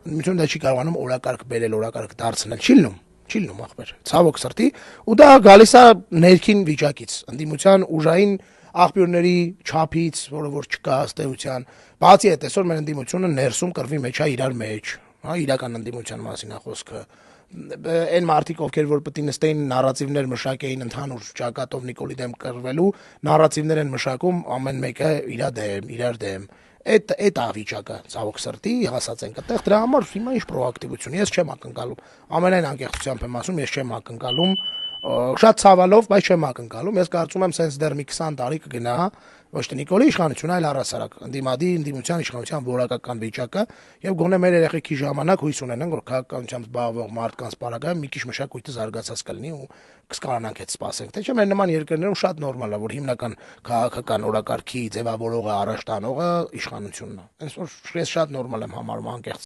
ընդդիմությունը դա չի կարողանում օրակարգ բերել, օրակարգ դարձնել, չի լինում ախպեր, ցավոք սրտի, ու դա գալիս է ներքին վիճակից, ընդդիմության ուժային աղբյուրների չափից, որը որ չկա ըստ էության, բացի այդ այսօր մեր ընդդիմությունը ներսում կռվի մեջ է իրար մեջ, հա, իրական ընդդիմության մասին է խոսքը, այն մարդիկ, ովքեր որ պետք է նստեին նարատիվներ մշակեին ընդհանուր ճակատով Նիկոլի դեմ կռվելու, նարատիվներ են մշակում ամեն մեկը իրար դեմ, այդ է վիճակը, ցավոք սրտի, հասած ենք այդտեղ, դրա համար հիմա ինչ պրոակտիվություն, ես չեմ ակնկալում, ամենայն անկեղծությամբ եմ ասում, ես չեմ ակնկալում, շատ ցավալով, բայց չեմ ակնկալում, ես կարծում եմ սենց դեռ մի 20 տարի կգնա, ոչ թե Նիկոլի իշխանությունը, այլ առհասարակ ընդդիմության իշխանության որակական վիճակը եւ գոնե մեր երեխեքի ժամանակ հույս ունենանք, որ քաղաքականությամբ զբաղվող մարդկանց պարագայում մի քիչ մշակույթը զարգացած կլինի ու կստանանք այդ սպասենք, թե չէ մեր նման երկրներում շատ նորմալ է, որ հիմնական քաղաքական օրակարգի ձևավորողը, առաջ տանողը իշխանությունն է, այսօր ես շատ նորմալ եմ համարում անկեղծ